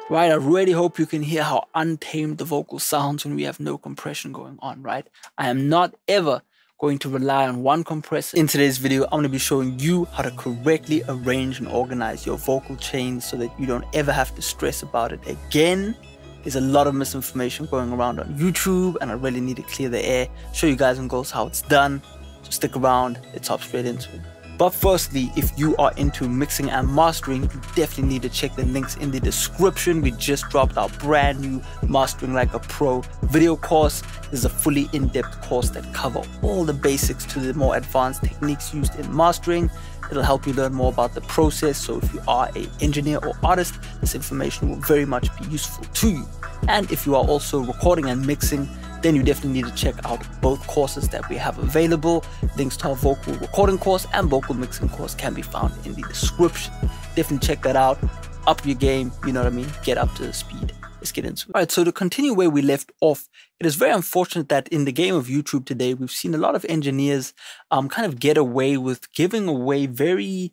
Right, I really hope you can hear how untamed the vocal sounds when we have no compression going on, right? I am not ever going to rely on one compressor. In today's video, I'm going to be showing you how to correctly arrange and organize your vocal chains so that you don't ever have to stress about it again. There's a lot of misinformation going around on YouTube and I really need to clear the air, show you guys and girls how it's done. So stick around, let's hop straight into it. But firstly, if you are into mixing and mastering, you definitely need to check the links in the description. We just dropped our brand new Mastering Like a Pro video course. This is a fully in-depth course that covers all the basics to the more advanced techniques used in mastering. It'll help you learn more about the process. So if you are an engineer or artist, this information will very much be useful to you. And if you are also recording and mixing, then you definitely need to check out both courses that we have available. Links to our vocal recording course and vocal mixing course can be found in the description. Definitely check that out. Up your game, you know what I mean? Get up to speed. Let's get into it. All right, so to continue where we left off, it is very unfortunate that in the game of YouTube today, we've seen a lot of engineers kind of get away with giving away very,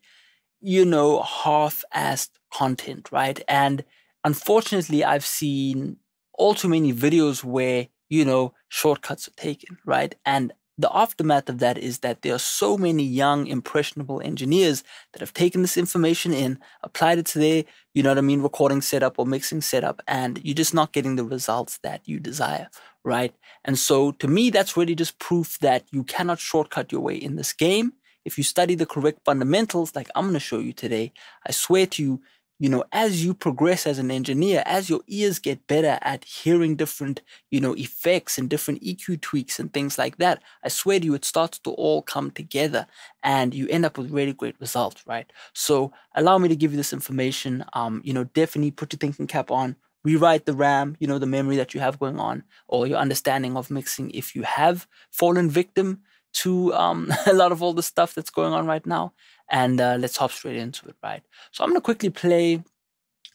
half-assed content, right? And unfortunately, I've seen all too many videos where shortcuts are taken, right? And the aftermath of that is that there are so many young, impressionable engineers that have taken this information in, applied it to their, recording setup or mixing setup, and you're just not getting the results that you desire, right? And so to me, that's really just proof that you cannot shortcut your way in this game. If you study the correct fundamentals, like I'm going to show you today, I swear to you, as you progress as an engineer, as your ears get better at hearing different, effects and different EQ tweaks and things like that, I swear to you, it starts to all come together and you end up with really great results, right? So allow me to give you this information. Definitely put your thinking cap on, rewrite the RAM, the memory that you have going on, or your understanding of mixing if you have fallen victim to a lot of all the stuff that's going on right now. And let's hop straight into it, right? So I'm going to quickly play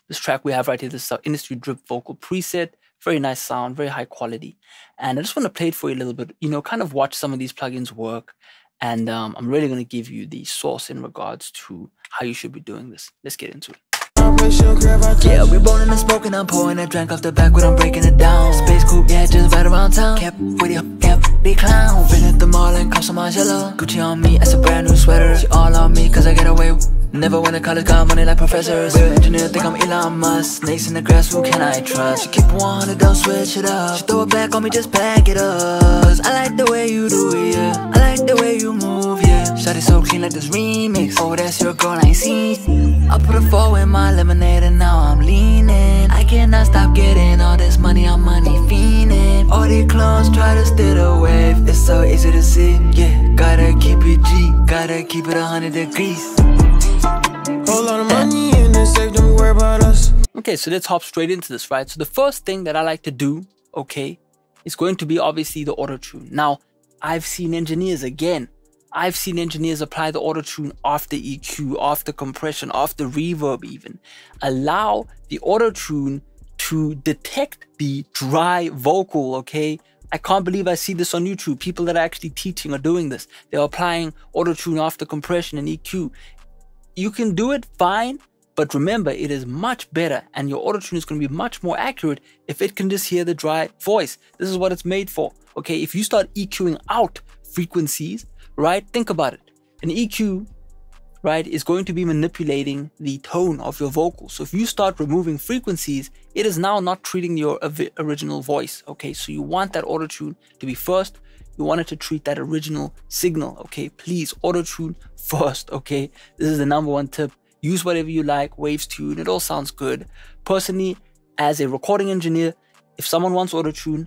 this track we have right here. This is our Industry Drip vocal preset. Very nice sound, very high quality. And I just want to play it for you a little bit, kind of watch some of these plugins work. And I'm really going to give you the source in regards to how you should be doing this. Let's get into it. Yeah, we're blowing and smoking, I'm pouring that drink off the back when I'm breaking it down. Space coupe, yeah, just right around town. Kept with you, kept the clown. Been at the mall and customized yellow. Gucci on me, as a brand new sweater. She all on me, cause I get away. Never went to college, got money like professors. Real engineer, think I'm Elon Musk. Snakes in the grass, who can I trust? She keep 100, don't switch it up. She throw it back on me, just back it up. Cause I like the way you do it, yeah. I like the way you move, yeah. Shot it so clean like this remix. Oh, that's your girl, I ain't seen. I put a 4 in my lemonade and now I'm leaning. I cannot stop getting all this money, I'm money fiending. All these clones try to steer the wave. It's so easy to see, yeah. Gotta keep it G, gotta keep it 100 degrees. Whole lot of money in the safe, don't worry about us. Okay, so let's hop straight into this, right? So the first thing that I like to do, okay, is going to be obviously the AutoTune. Now, I've seen engineers apply the AutoTune after EQ, after compression, after reverb even. Allow the AutoTune to detect the dry vocal, okay? I can't believe I see this on YouTube. People that are actually teaching are doing this. They're applying AutoTune after compression and EQ. You can do it fine, but remember, it is much better and your AutoTune is going to be much more accurate if it can just hear the dry voice. This is what it's made for, okay? If you start EQing out frequencies, right? Think about it. An EQ, right, is going to be manipulating the tone of your vocal. So if you start removing frequencies, it is now not treating your original voice, okay? So you want that AutoTune to be first. You want it to treat that original signal, okay? Please, AutoTune first, okay? This is the #1 tip. Use whatever you like, waves tune, it all sounds good. Personally, as a recording engineer, if someone wants AutoTune,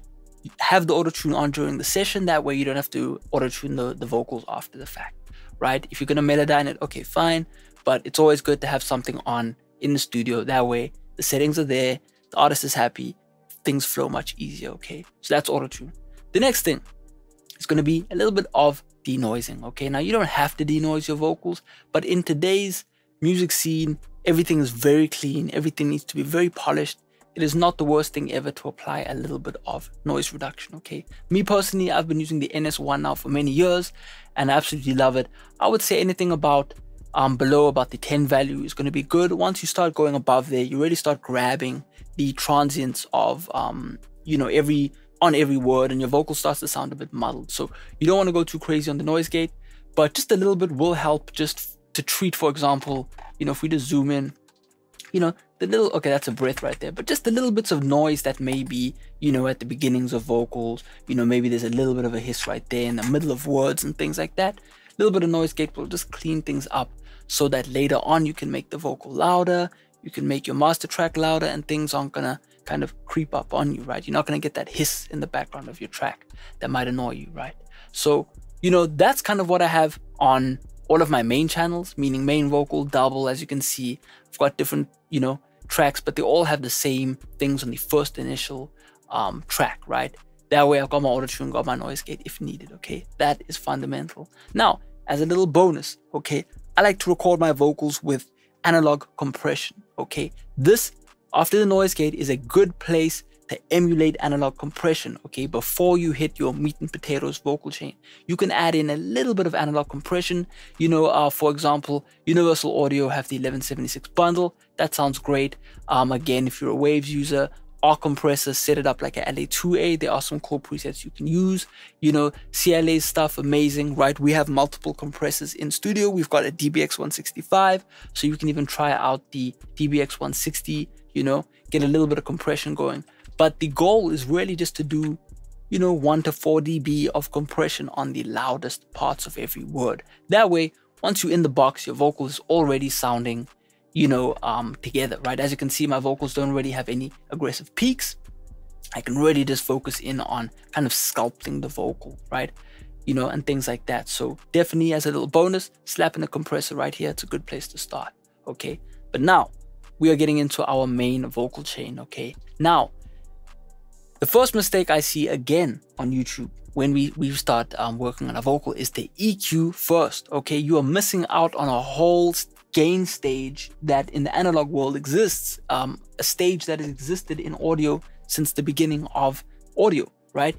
have the AutoTune on during the session. That way you don't have to AutoTune the vocals after the fact, right? If you're gonna melodyne it, okay, fine. But it's always good to have something on in the studio. That way the settings are there, the artist is happy, things flow much easier, okay? So that's AutoTune. The next thing is gonna be a little bit of denoising, okay? Now you don't have to denoise your vocals, but in today's music scene, everything is very clean, everything needs to be very polished. It is not the worst thing ever to apply a little bit of noise reduction, okay? Me personally, I've been using the NS1 now for many years and I absolutely love it. I would say anything about below about the 10 value is going to be good. Once you start going above there, you really start grabbing the transients of, you know, every word, and your vocal starts to sound a bit muddled. So you don't want to go too crazy on the noise gate, but just a little bit will help just to treat, for example, you know, if we just zoom in, you know, the little, okay, that's a breath right there, but just the little bits of noise that may be, you know, at the beginnings of vocals, you know, maybe there's a little bit of a hiss right there in the middle of words and things like that. A little bit of noise gate will just clean things up so that later on you can make the vocal louder, you can make your master track louder, and things aren't gonna kind of creep up on you, right? You're not gonna get that hiss in the background of your track that might annoy you, right? So, you know, that's kind of what I have on all of my main channels, meaning main, vocal, double. As you can see, I've got different, you know, tracks, but they all have the same things on the first initial track, right? That way I've got my AutoTune, got my noise gate if needed, okay? That is fundamental. Now, as a little bonus, okay, I like to record my vocals with analog compression, okay? This, after the noise gate, is a good place to emulate analog compression, okay? Before you hit your meat and potatoes vocal chain, you can add in a little bit of analog compression. You know, for example, Universal Audio have the 1176 bundle. That sounds great. Again, if you're a Waves user, our compressor, set it up like a LA2A. There are some cool presets you can use. You know, CLA stuff, amazing, right? We have multiple compressors in studio. We've got a DBX 165, so you can even try out the DBX 160, you know, get a little bit of compression going. But the goal is really just to do, you know, 1 to 4 dB of compression on the loudest parts of every word. That way, once you're in the box, your vocal is already sounding, you know, together, right? As you can see, my vocals don't really have any aggressive peaks. I can really just focus in on kind of sculpting the vocal, right? You know, and things like that. So definitely, as a little bonus, slapping a compressor right here, it's a good place to start, okay? But now, we are getting into our main vocal chain, okay? Now, the first mistake I see again on YouTube when we start working on a vocal is the EQ first, okay? You are missing out on a whole gain stage that in the analog world exists, a stage that has existed in audio since the beginning of audio, right?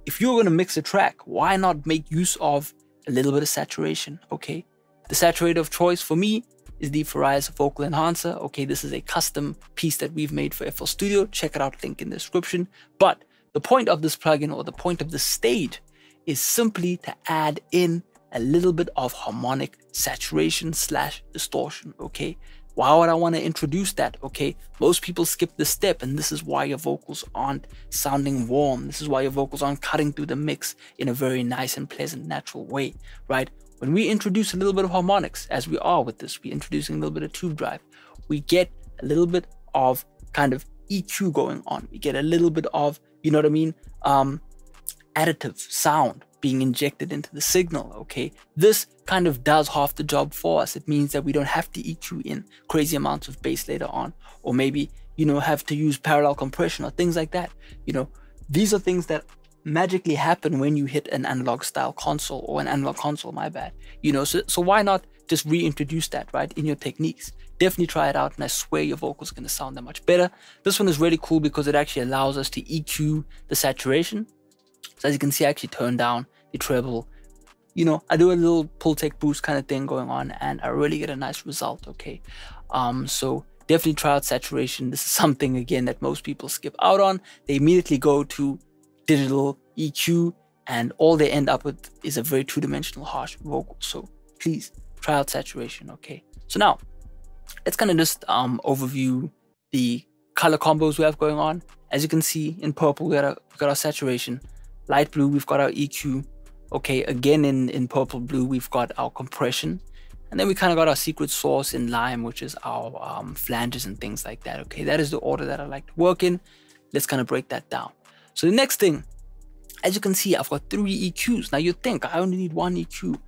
If you're gonna mix a track, why not make use of a little bit of saturation, okay? The saturator of choice for me is the Farai's vocal enhancer. Okay, this is a custom piece that we've made for FL Studio. Check it out, link in the description. But the point of this plugin, or the point of this stage, is simply to add in a little bit of harmonic saturation / distortion, okay? Why would I want to introduce that, okay? Most people skip this step, and this is why your vocals aren't sounding warm. This is why your vocals aren't cutting through the mix in a very nice and pleasant, natural way, right? When we introduce a little bit of harmonics, as we are with this, we're introducing a little bit of tube drive, we get a little bit of kind of EQ going on. We get a little bit of, you know what I mean, additive sound being injected into the signal, okay? This kind of does half the job for us. It means that we don't have to EQ in crazy amounts of bass later on, or maybe, you know, have to use parallel compression or things like that. You know, these are things that magically happen when you hit an analog style console, or an analog console, my bad. You know, so why not just reintroduce that, right, in your techniques? Definitely try it out, and I swear your vocals going to sound that much better. This one is really cool because it actually allows us to EQ the saturation. So as you can see, I actually turn down the treble. You know, I do a little pull take boost kind of thing going on, and I really get a nice result, okay? So definitely try out saturation. This is something, again, that most people skip out on. They immediately go to digital EQ, and all they end up with is a very two-dimensional harsh vocal. So please try out saturation, okay? So now let's kind of just overview the color combos we have going on. As you can see, in purple we got our saturation, light blue we've got our EQ, okay? Again, in purple blue we've got our compression, and then we kind of got our secret sauce in lime, which is our flanges and things like that, okay? That is the order that I like to work in. Let's kind of break that down. So the next thing, as you can see, I've got 3 EQs. Now you think I only need 1 EQ.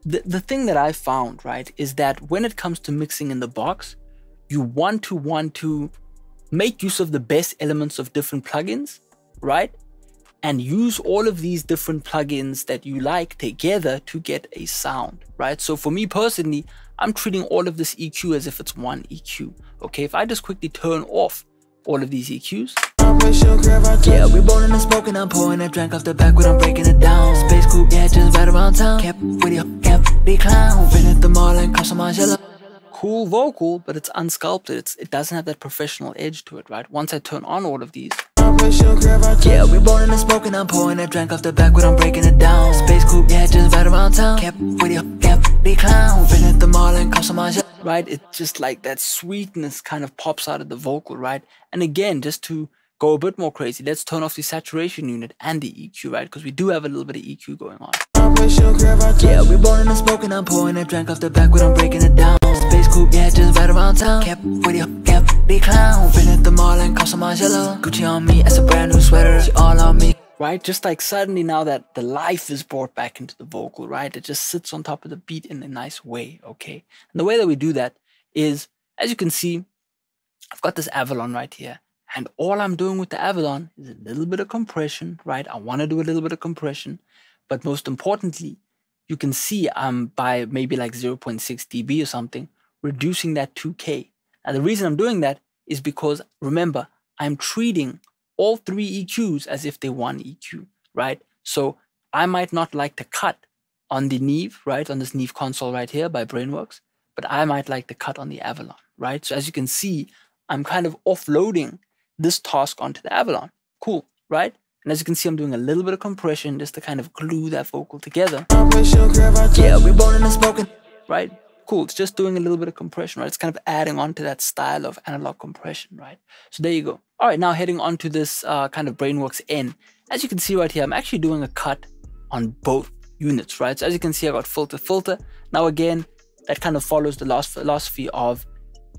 The thing that I found, right, is that when it comes to mixing in the box, you want to make use of the best elements of different plugins, right? And use all of these different plugins that you like together to get a sound, right? So for me personally, I'm treating all of this EQ as if it's 1 EQ, okay? If I just quickly turn off all of these EQs, Yeah, we bowling and smoking, I'm pouring that drink off the back when I'm breaking it down. Space coupe, yeah, just right around town. Kept with your the clown. Been at the mall and customize yellow. Cool vocal, but it's unsculpted. It doesn't have that professional edge to it, right? Once I turn on all of these. Yeah, we bowling and smoking, I'm pouring that drink off the back when I'm breaking it down. Space coupe, yeah, just right around town. Kept with your the clown. Been at the mall and customize yellow. Right? It's just like that sweetness kind of pops out of the vocal, right? And again, just to go a bit more crazy, let's turn off the saturation unit and the EQ, right? Because we do have a little bit of EQ going on. Yeah, we're bowling and smoking, I'm pouring that drink off the back when I'm breaking it down. Space coupe, yeah, just right around town. Kept with your the clown. Been at the mall and customize yellow. Gucci on me, as a brand new sweater. She all on me. Right? Just like suddenly now that the life is brought back into the vocal, right? It just sits on top of the beat in a nice way, okay? And the way that we do that is, as you can see, I've got this Avalon right here. And all I'm doing with the Avalon is a little bit of compression, right? I want to do a little bit of compression. But most importantly, you can see I'm by maybe like 0.6 dB or something, reducing that 2K. Now, the reason I'm doing that is because, remember, I'm treating all three EQs as if they're one EQ, right? So I might not like to cut on the Neve, right? On this Neve console right here by Brainworks, but I might like to cut on the Avalon, right? So as you can see, I'm kind of offloading this task onto the Avalon. Cool, right? And as you can see, I'm doing a little bit of compression just to kind of glue that vocal together. Yeah, we're bowling and smoking, right? Cool, it's just doing a little bit of compression, right? It's kind of adding on to that style of analog compression, right? So there you go. All right, now heading on to this kind of Brainworks N. As you can see right here, I'm actually doing a cut on both units, right? So as you can see, I got filter. Now again, that kind of follows the last philosophy of,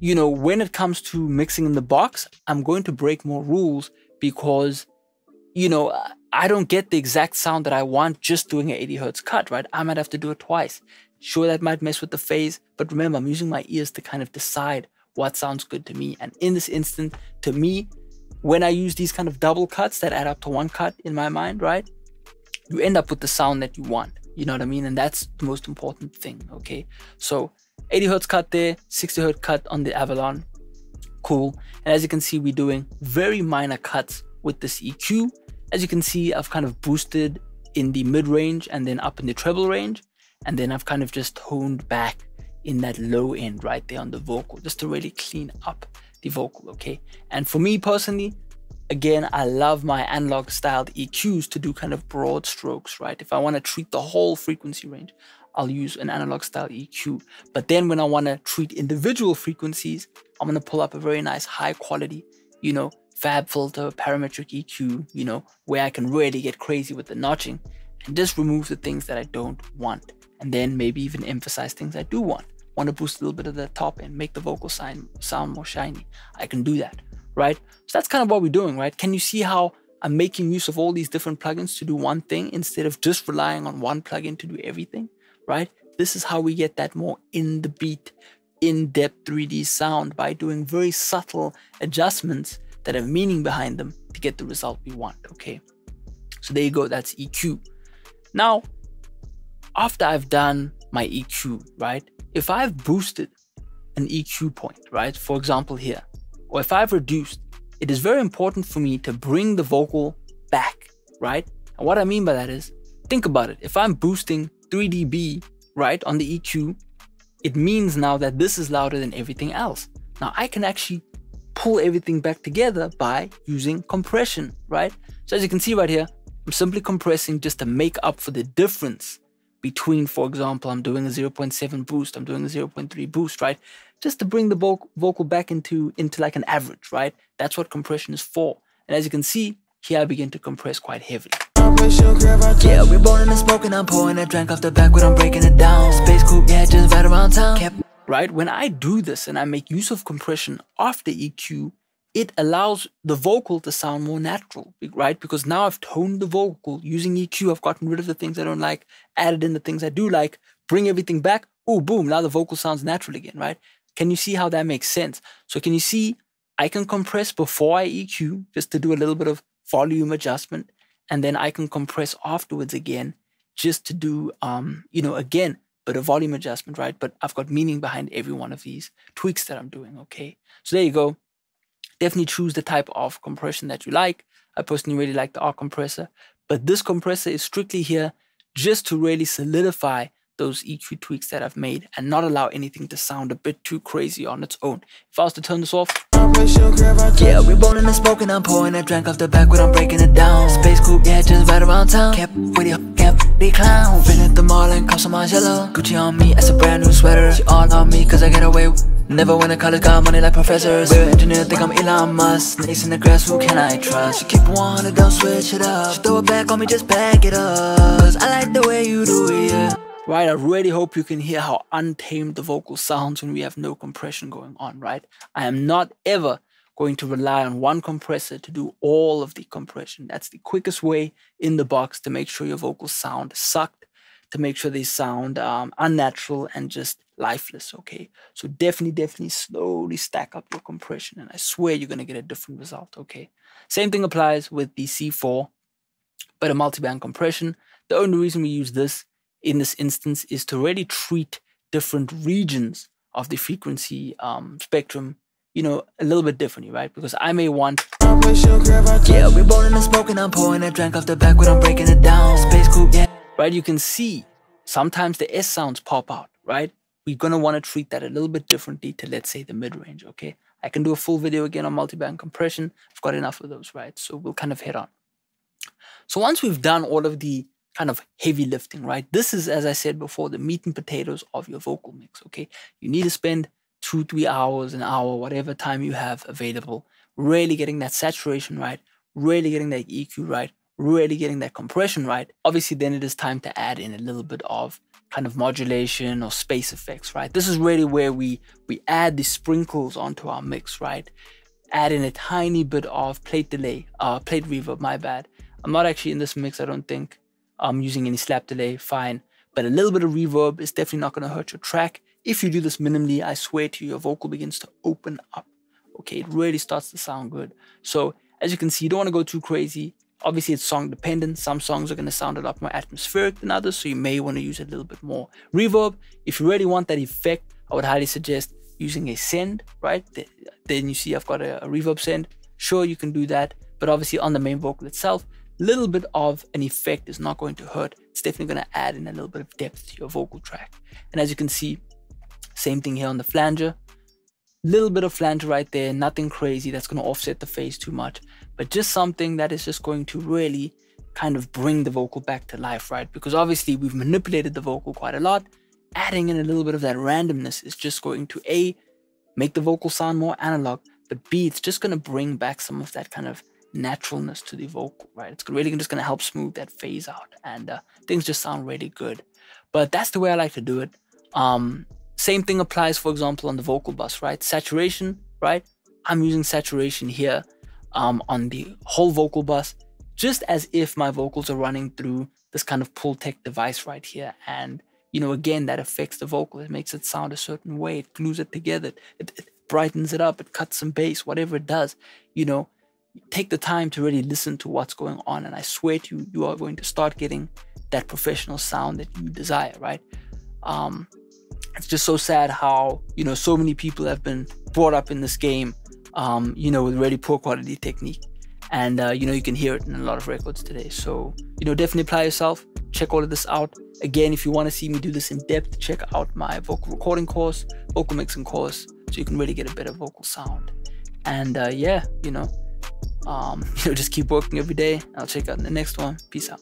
you know, when it comes to mixing in the box, I'm going to break more rules because, you know, I don't get the exact sound that I want just doing an 80 hertz cut, right? I might have to do it twice. Sure, that might mess with the phase, but remember, I'm using my ears to kind of decide what sounds good to me. And in this instance, to me, when I use these kind of double cuts that add up to one cut in my mind, right? You end up with the sound that you want. You know what I mean? And that's the most important thing, okay? So 80 hertz cut there, 60 hertz cut on the Avalon. Cool. And as you can see, we're doing very minor cuts with this EQ. As you can see, I've kind of boosted in the mid-range and then up in the treble range. And then I've kind of just toned back in that low end right there on the vocal, just to really clean up the vocal, okay? And for me personally, again, I love my analog styled EQs to do kind of broad strokes, right? If I want to treat the whole frequency range, I'll use an analog style EQ. But then when I want to treat individual frequencies, I'm going to pull up a very nice high quality, you know, fab filter, parametric EQ, you know, where I can really get crazy with the notching and just remove the things that I don't want. And then maybe even emphasize things I do want. Want to boost a little bit of the top end, make the vocal sound more shiny. I can do that, right? So that's kind of what we're doing, right? Can you see how I'm making use of all these different plugins to do one thing instead of just relying on one plugin to do everything, right? This is how we get that more in the beat, in-depth 3D sound by doing very subtle adjustments that have meaning behind them to get the result we want, okay? So there you go, that's EQ. Now, after I've done my EQ, right? If I've boosted an EQ point, right? For example here, or if I've reduced, it is very important for me to bring the vocal back, right? And what I mean by that is, think about it. If I'm boosting 3 dB, right, on the EQ, it means now that this is louder than everything else. Now I can actually pull everything back together by using compression, right? So as you can see right here, I'm simply compressing just to make up for the difference between, for example, I'm doing a 0.7 boost, I'm doing a 0.3 boost, right? Just to bring the vocal back into like an average, right? That's what compression is for. And as you can see, here I begin to compress quite heavily. Yeah, we're bowling and smoking, I'm pouring that drink off the back when I'm breaking it down. Space coupe, yeah, just right around town. Right? When I do this and I make use of compression after EQ, it allows the vocal to sound more natural, right? Because now I've toned the vocal using EQ. I've gotten rid of the things I don't like, added in the things I do like, bring everything back. Oh, boom. Now the vocal sounds natural again, right? Can you see how that makes sense? So can you see I can compress before I EQ just to do a little bit of volume adjustment. And then I can compress afterwards again just to do, you know, again, but a volume adjustment, right? But I've got meaning behind every one of these tweaks that I'm doing, okay? So there you go. Definitely choose the type of compression that you like. I personally really like the ARC compressor, but this compressor is strictly here just to really solidify those EQ tweaks that I've made and not allow anything to sound a bit too crazy on its own. If I was to turn this off, yeah, we're bowling and smoking, I'm pouring a drink off the back when I'm breaking it down. Space coupe, yeah, just right around town. Kept with you, kept the clown. Been at the mall and customized yellow. Gucci on me, as a brand new sweater. She all on me cause I get away with. Never went to college, got money like professors. We're engineer, think I'm Elon Musk. Snakes in the grass, who can I trust? She keep wanting, don't switch it up. She throw it back on me, just back it up. Cause I like the way you do it, yeah. Right, I really hope you can hear how untamed the vocal sounds when we have no compression going on, right? I am not ever going to rely on one compressor to do all of the compression. That's the quickest way in the box to make sure your vocals sound sucked, to make sure they sound unnatural and just lifeless, okay? So definitely slowly stack up your compression, and I swear you're going to get a different result, okay? Same thing applies with the C4, but a multiband compression. The only reason we use this in this instance is to really treat different regions of the frequency spectrum, you know, a little bit differently, right? Because I may want, yeah, we're bowling and smoking, I'm pouring a drink off the back when I'm breaking it down. Space coupe, yeah. Right, you can see sometimes the S sounds pop out, right? We're gonna want to treat that a little bit differently to, let's say, the mid-range, okay? I can do a full video again on multiband compression. I've got enough of those, right? So we'll kind of head on. So once we've done all of the kind of heavy lifting, right? This is, as I said before, the meat and potatoes of your vocal mix, okay? You need to spend 2-3 hours, an hour, whatever time you have available, really getting that saturation right, really getting that EQ right, really getting that compression right. Obviously, then it is time to add in a little bit of kind of modulation or space effects, right? This is really where we add the sprinkles onto our mix, right? Add in a tiny bit of plate delay, plate reverb, my bad. I'm not actually in this mix, I don't think. I'm using any slap delay, fine. But a little bit of reverb is definitely not going to hurt your track. If you do this minimally, I swear to you, your vocal begins to open up. Okay, it really starts to sound good. So as you can see, you don't want to go too crazy. Obviously, it's song dependent. Some songs are going to sound a lot more atmospheric than others, so you may want to use a little bit more reverb. If you really want that effect, I would highly suggest using a send, right? Then you see I've got a reverb send. Sure, you can do that, but obviously on the main vocal itself, little bit of an effect is not going to hurt. It's definitely going to add in a little bit of depth to your vocal track. And as you can see, same thing here on the flanger. Little bit of flanger right there, nothing crazy that's going to offset the phase too much, but just something that is just going to really kind of bring the vocal back to life, right? Because obviously we've manipulated the vocal quite a lot. Adding in a little bit of that randomness is just going to A, make the vocal sound more analog, but B, it's just going to bring back some of that kind of naturalness to the vocal, right? It's really just going to help smooth that phase out, and things just sound really good. But that's the way I like to do it. Same thing applies, for example, on the vocal bus, right? Saturation, right? I'm using saturation here on the whole vocal bus, just as if my vocals are running through this kind of pull tech device right here. And, you know, again, that affects the vocal. It makes it sound a certain way. It glues it together. It brightens it up. It cuts some bass, whatever it does. You know, take the time to really listen to what's going on. And I swear to you, you are going to start getting that professional sound that you desire, right? It's just so sad how, you know, so many people have been brought up in this game, you know, with really poor quality technique. And, you know, you can hear it in a lot of records today. So, you know, definitely apply yourself. Check all of this out. Again, if you want to see me do this in depth, check out my vocal recording course, vocal mixing course, so you can really get a better vocal sound. And, yeah, you know, just keep working every day. I'll check out in the next one. Peace out.